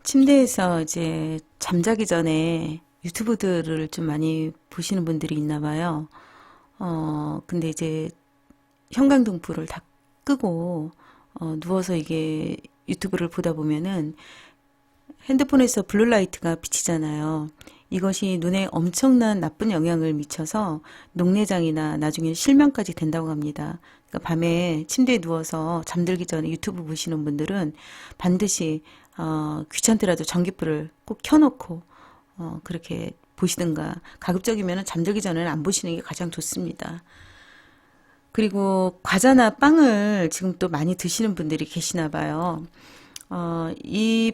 침대에서 이제 잠자기 전에 유튜브들을 좀 많이 보시는 분들이 있나 봐요. 근데 이제 형광등불을 다 끄고, 누워서 이게 유튜브를 보다 보면은 핸드폰에서 블루라이트가 비치잖아요. 이것이 눈에 엄청난 나쁜 영향을 미쳐서 녹내장이나 나중에 실명까지 된다고 합니다. 그러니까 밤에 침대에 누워서 잠들기 전에 유튜브 보시는 분들은 반드시 귀찮더라도 전기불을 꼭 켜놓고 그렇게 보시든가, 가급적이면 잠들기 전에는 안 보시는 게 가장 좋습니다. 그리고 과자나 빵을 지금 또 많이 드시는 분들이 계시나 봐요. 이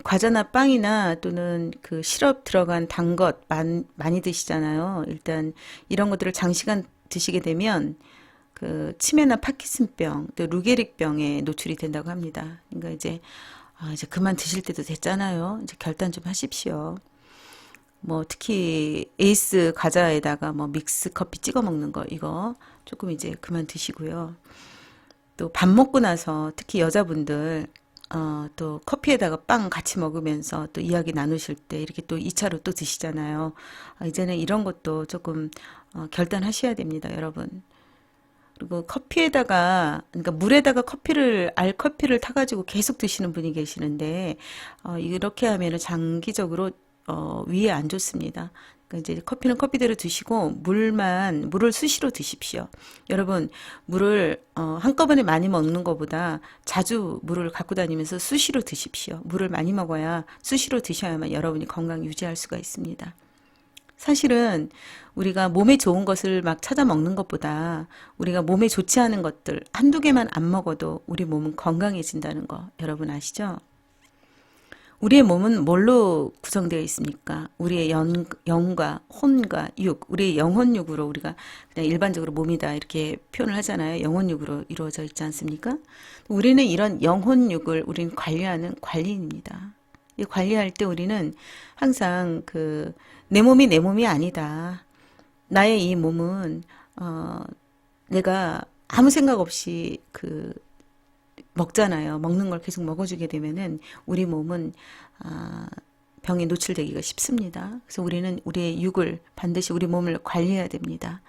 과자나 빵이나 또는 그 시럽 들어간 단 것 많이 드시잖아요. 일단 이런 것들을 장시간 드시게 되면 그 치매나 파킨슨병, 또 루게릭병에 노출이 된다고 합니다. 그러니까 이제 그만 드실 때도 됐잖아요. 이제 결단 좀 하십시오. 뭐 특히 에이스 과자에다가 뭐 믹스 커피 찍어 먹는 거, 이거 조금 이제 그만 드시고요. 또 밥 먹고 나서 특히 여자분들 또 커피에다가 빵 같이 먹으면서 또 이야기 나누실 때 이렇게 또 2차로 또 드시잖아요. 이제는 이런 것도 조금 결단하셔야 됩니다, 여러분. 그리고 커피에다가, 그러니까 물에다가 알커피를 타가지고 계속 드시는 분이 계시는데, 이렇게 하면은 장기적으로, 위에 안 좋습니다. 그러니까 이제 커피는 커피대로 드시고, 물을 수시로 드십시오. 여러분, 물을, 한꺼번에 많이 먹는 것보다 자주 물을 갖고 다니면서 수시로 드십시오. 물을 많이 먹어야, 수시로 드셔야만 여러분이 건강 유지할 수가 있습니다. 사실은 우리가 몸에 좋은 것을 막 찾아 먹는 것보다 우리가 몸에 좋지 않은 것들 한두 개만 안 먹어도 우리 몸은 건강해진다는 거 여러분 아시죠? 우리의 몸은 뭘로 구성되어 있습니까? 우리의 영과 혼과 육, 우리의 영혼육으로 우리가 그냥 일반적으로 몸이다 이렇게 표현을 하잖아요. 영혼육으로 이루어져 있지 않습니까? 우리는 이런 영혼육을 우리는 관리하는 관리인입니다. 이 관리할 때 우리는 항상 내 몸이 내 몸이 아니다. 나의 이 몸은 내가 아무 생각 없이 먹잖아요. 먹는 걸 계속 먹어주게 되면은 우리 몸은 병에 노출되기가 쉽습니다. 그래서 우리는 우리의 육을 반드시 우리 몸을 관리해야 됩니다.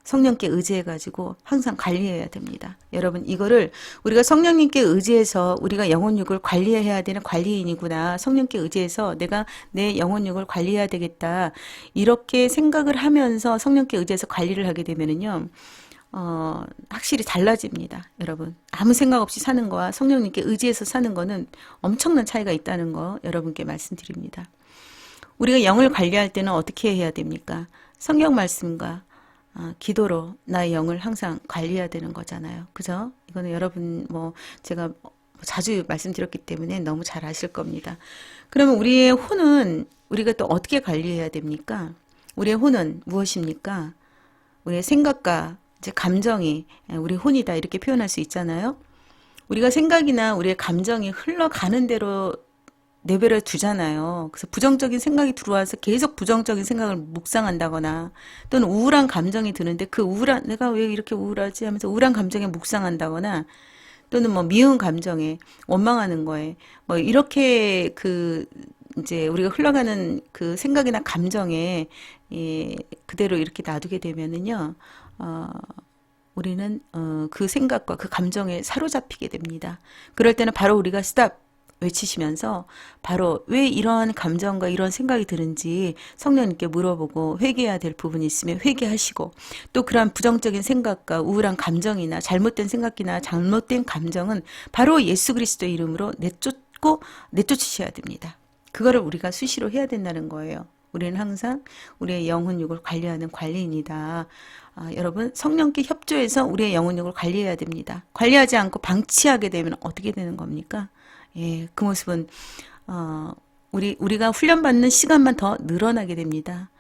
성령께 의지해가지고 항상 관리해야 됩니다. 여러분, 이거를 우리가 성령님께 의지해서 우리가 영혼육을 관리해야 되는 관리인이구나. 성령께 의지해서 내가 내 영혼육을 관리해야 되겠다. 이렇게 생각을 하면서 성령께 의지해서 관리를 하게 되면은요, 확실히 달라집니다. 여러분, 아무 생각 없이 사는 거와 성령님께 의지해서 사는 거는 엄청난 차이가 있다는 거 여러분께 말씀드립니다. 우리가 영을 관리할 때는 어떻게 해야 됩니까? 성경 말씀과 기도로 나의 영을 항상 관리해야 되는 거잖아요. 그죠? 이거는 여러분 제가 자주 말씀드렸기 때문에 너무 잘 아실 겁니다. 그러면 우리의 혼은 우리가 또 어떻게 관리해야 됩니까? 우리의 혼은 무엇입니까? 우리의 생각과 이제 감정이 우리 혼이다 이렇게 표현할 수 있잖아요. 우리가 생각이나 우리의 감정이 흘러가는 대로 내버려 두잖아요. 그래서 부정적인 생각이 들어와서 계속 부정적인 생각을 묵상한다거나 또는 우울한 감정이 드는데 내가 왜 이렇게 우울하지 하면서 우울한 감정에 묵상한다거나 또는 미운 감정에 원망하는 거에 이렇게 이제 우리가 흘러가는 그 생각이나 감정에 그대로 이렇게 놔두게 되면은요, 우리는 그 생각과 그 감정에 사로잡히게 됩니다. 그럴 때는 바로 우리가 스탑 외치시면서 바로 왜 이러한 감정과 이런 생각이 드는지 성령님께 물어보고 회개해야 될 부분이 있으면 회개하시고, 또 그러한 부정적인 생각과 우울한 감정이나 잘못된 생각이나 잘못된 감정은 바로 예수 그리스도의 이름으로 내쫓으셔야 됩니다. 그거를 우리가 수시로 해야 된다는 거예요. 우리는 항상 우리의 영혼육을 관리하는 관리인이다. 여러분, 성령께 협조해서 우리의 영혼육을 관리해야 됩니다. 관리하지 않고 방치하게 되면 어떻게 되는 겁니까? 예, 그 모습은 우리가 훈련받는 시간만 더 늘어나게 됩니다.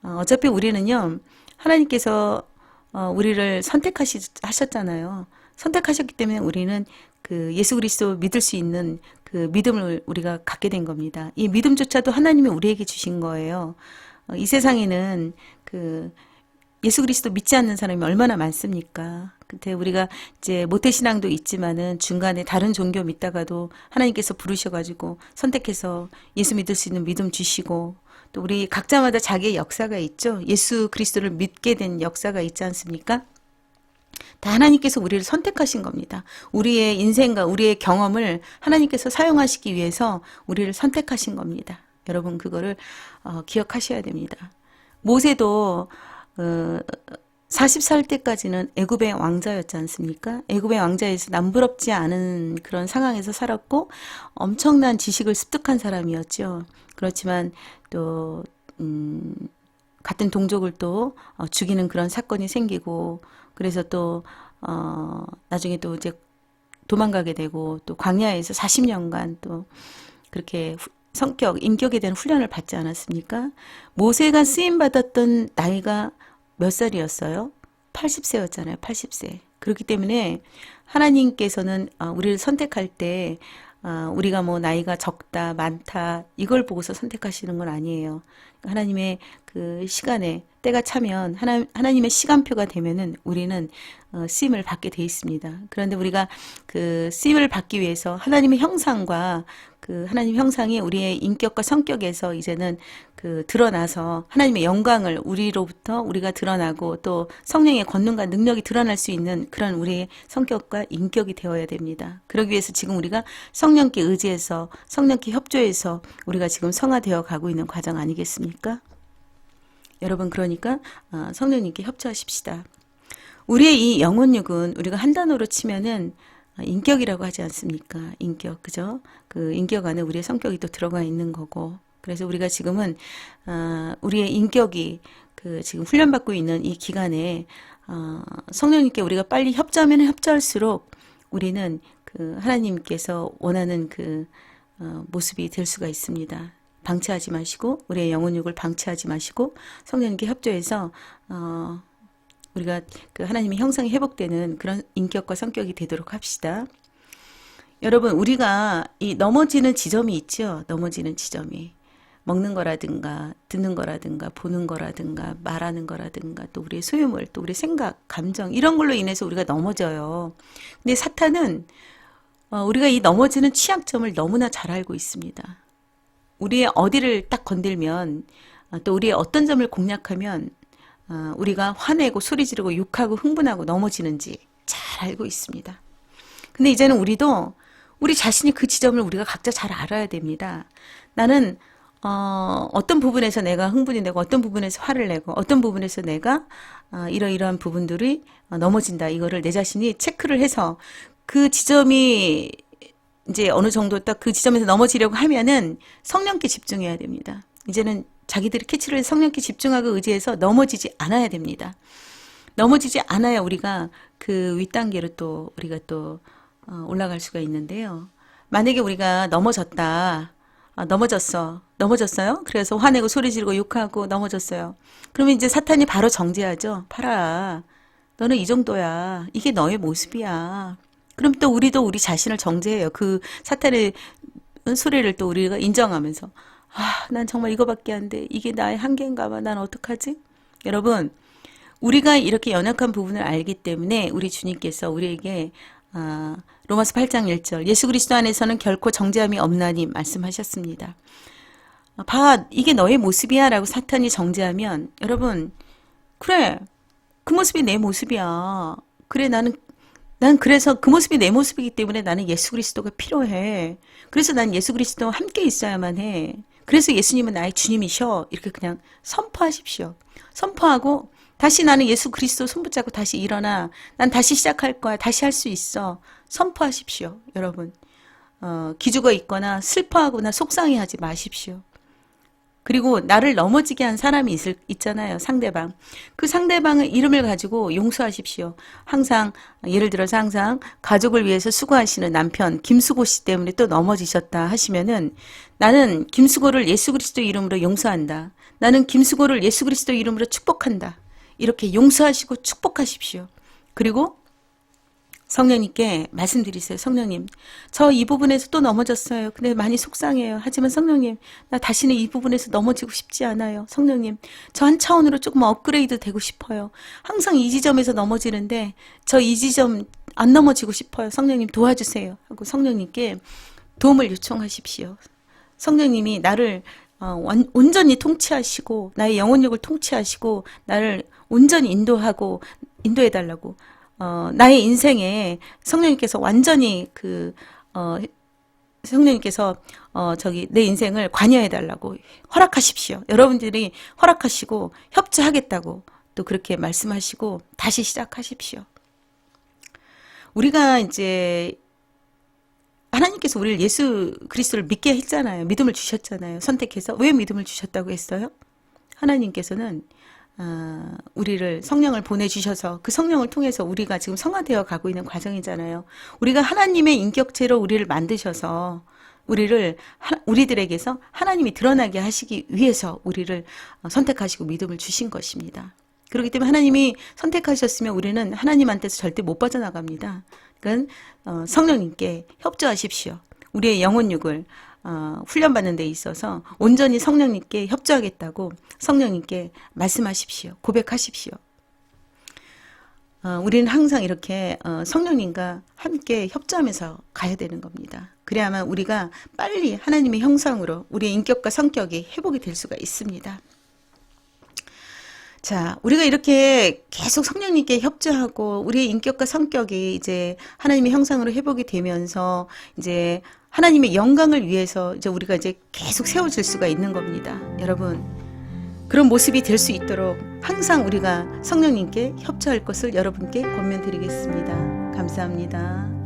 어차피 우리는요, 하나님께서 우리를 선택하셨잖아요. 선택하셨기 때문에 우리는 그 예수 그리스도 믿을 수 있는 그 믿음을 우리가 갖게 된 겁니다. 이 믿음조차도 하나님이 우리에게 주신 거예요. 이 세상에는 예수 그리스도 믿지 않는 사람이 얼마나 많습니까? 근데 우리가 이제 모태신앙도 있지만은 중간에 다른 종교 믿다가도 하나님께서 부르셔가지고 선택해서 예수 믿을 수 있는 믿음 주시고 또 우리 각자마다 자기의 역사가 있죠. 예수 그리스도를 믿게 된 역사가 있지 않습니까? 다 하나님께서 우리를 선택하신 겁니다. 우리의 인생과 우리의 경험을 하나님께서 사용하시기 위해서 우리를 선택하신 겁니다. 여러분 그거를 기억하셔야 됩니다. 모세도 40살 때까지는 애굽의 왕자였지 않습니까? 애굽의 왕자에서 남부럽지 않은 그런 상황에서 살았고 엄청난 지식을 습득한 사람이었죠. 그렇지만 또 같은 동족을 또 죽이는 그런 사건이 생기고 그래서 또 나중에 또 이제 도망가게 되고 또 광야에서 40년간 또 그렇게 인격에 대한 훈련을 받지 않았습니까? 모세가 쓰임 받았던 나이가 몇 살이었어요? 80세였잖아요. 80세. 그렇기 때문에 하나님께서는 우리를 선택할 때 우리가 뭐 나이가 적다, 많다 이걸 보고서 선택하시는 건 아니에요. 하나님의 그 시간에 때가 차면 하나님의 시간표가 되면은 우리는 쓰임을 받게 돼 있습니다. 그런데 우리가 그 쓰임을 받기 위해서 하나님의 형상과 그 하나님 형상이 우리의 인격과 성격에서 이제는 그 드러나서 하나님의 영광을 우리로부터 우리가 드러나고 또 성령의 권능과 능력이 드러날 수 있는 그런 우리의 성격과 인격이 되어야 됩니다. 그러기 위해서 지금 우리가 성령께 의지해서 성령께 협조해서 우리가 지금 성화되어 가고 있는 과정 아니겠습니까? 여러분 그러니까 성령님께 협조하십시다. 우리의 이 영혼육은 우리가 한 단어로 치면은 인격이라고 하지 않습니까? 인격, 그죠? 그 인격 안에 우리의 성격이 또 들어가 있는 거고. 그래서 우리가 지금은 우리의 인격이 그 지금 훈련받고 있는 이 기간에 성령님께 우리가 빨리 협조하면 협조할수록 우리는 그 하나님께서 원하는 그 모습이 될 수가 있습니다. 방치하지 마시고 우리의 영혼육을 방치하지 마시고 성령님께 협조해서 우리가 그 하나님의 형상이 회복되는 그런 인격과 성격이 되도록 합시다. 여러분 우리가 이 넘어지는 지점이 있죠. 넘어지는 지점이 먹는 거라든가 듣는 거라든가 보는 거라든가 말하는 거라든가 또 우리의 소유물 또 우리의 생각 감정 이런 걸로 인해서 우리가 넘어져요. 근데 사탄은 우리가 이 넘어지는 취약점을 너무나 잘 알고 있습니다. 우리의 어디를 딱 건들면 또 우리의 어떤 점을 공략하면 우리가 화내고 소리 지르고 욕하고 흥분하고 넘어지는지 잘 알고 있습니다. 근데 이제는 우리도 우리 자신이 그 지점을 우리가 각자 잘 알아야 됩니다. 나는 어떤 부분에서 내가 흥분이 되고 어떤 부분에서 화를 내고 어떤 부분에서 내가 이러이러한 부분들이 넘어진다. 이거를 내 자신이 체크를 해서 그 지점이 이제 어느 정도 딱 그 지점에서 넘어지려고 하면은 성령께 집중해야 됩니다. 이제는 자기들이 캐치를 해서 성령께 집중하고 의지해서 넘어지지 않아야 됩니다. 넘어지지 않아야 우리가 그 윗단계로 또 우리가 또 올라갈 수가 있는데요. 만약에 우리가 넘어졌다. 넘어졌어요? 그래서 화내고 소리 지르고 욕하고 넘어졌어요. 그러면 이제 사탄이 바로 정죄하죠. 봐라. 너는 이 정도야. 이게 너의 모습이야. 그럼 또 우리도 우리 자신을 정죄해요. 그 사탄의 소리를 또 우리가 인정하면서 난 정말 이거밖에 안 돼. 이게 나의 한계인가 봐. 난 어떡하지? 여러분, 우리가 이렇게 연약한 부분을 알기 때문에 우리 주님께서 우리에게 로마서 8장 1절 예수 그리스도 안에서는 결코 정죄함이 없나니 말씀하셨습니다. 봐, 이게 너의 모습이야 라고 사탄이 정죄하면 여러분, 그래, 그 모습이 내 모습이야. 그래, 난 그래서 그 모습이 내 모습이기 때문에 나는 예수 그리스도가 필요해. 그래서 난 예수 그리스도와 함께 있어야만 해. 그래서 예수님은 나의 주님이셔. 이렇게 그냥 선포하십시오. 선포하고 다시 나는 예수 그리스도 손 붙잡고 다시 일어나. 난 다시 시작할 거야. 다시 할 수 있어. 선포하십시오. 여러분. 기죽어 있거나 슬퍼하거나 속상해하지 마십시오. 그리고 나를 넘어지게 한 사람이 있잖아요. 상대방. 그 상대방의 이름을 가지고 용서하십시오. 항상 예를 들어서 항상 가족을 위해서 수고하시는 남편 김수고 씨 때문에 또 넘어지셨다 하시면은 나는 김수고를 예수 그리스도 이름으로 용서한다. 나는 김수고를 예수 그리스도 이름으로 축복한다. 이렇게 용서하시고 축복하십시오. 그리고 성령님께 말씀드리세요. 성령님, 저 이 부분에서 또 넘어졌어요. 근데 많이 속상해요. 하지만 성령님, 나 다시는 이 부분에서 넘어지고 싶지 않아요. 성령님, 저 한 차원으로 조금 업그레이드 되고 싶어요. 항상 이 지점에서 넘어지는데 저 이 지점 안 넘어지고 싶어요. 성령님 도와주세요. 하고 성령님께 도움을 요청하십시오. 성령님이 나를 온전히 통치하시고 나의 영혼력을 통치하시고 나를 온전히 인도해달라고 나의 인생에 성령님께서 완전히 성령님께서 내 인생을 관여해달라고 허락하십시오. 여러분들이 허락하시고 협조하겠다고 또 그렇게 말씀하시고 다시 시작하십시오. 우리가 이제 하나님께서 우리를 예수 그리스도를 믿게 했잖아요. 믿음을 주셨잖아요. 선택해서. 왜 믿음을 주셨다고 했어요? 하나님께서는 우리를 성령을 보내주셔서 그 성령을 통해서 우리가 지금 성화되어 가고 있는 과정이잖아요. 우리가 하나님의 인격체로 우리를 만드셔서 우리들에게서 하나님이 드러나게 하시기 위해서 우리를 선택하시고 믿음을 주신 것입니다. 그렇기 때문에 하나님이 선택하셨으면 우리는 하나님한테서 절대 못 빠져나갑니다. 그러니까 성령님께 협조하십시오. 우리의 영혼육을 훈련받는 데 있어서 온전히 성령님께 협조하겠다고 성령님께 말씀하십시오. 고백하십시오. 우리는 항상 이렇게 성령님과 함께 협조하면서 가야 되는 겁니다. 그래야만 우리가 빨리 하나님의 형상으로 우리의 인격과 성격이 회복이 될 수가 있습니다. 자, 우리가 이렇게 계속 성령님께 협조하고 우리의 인격과 성격이 이제 하나님의 형상으로 회복이 되면서 이제 하나님의 영광을 위해서 이제 우리가 이제 계속 세워질 수가 있는 겁니다. 여러분, 그런 모습이 될 수 있도록 항상 우리가 성령님께 협조할 것을 여러분께 권면드리겠습니다. 감사합니다.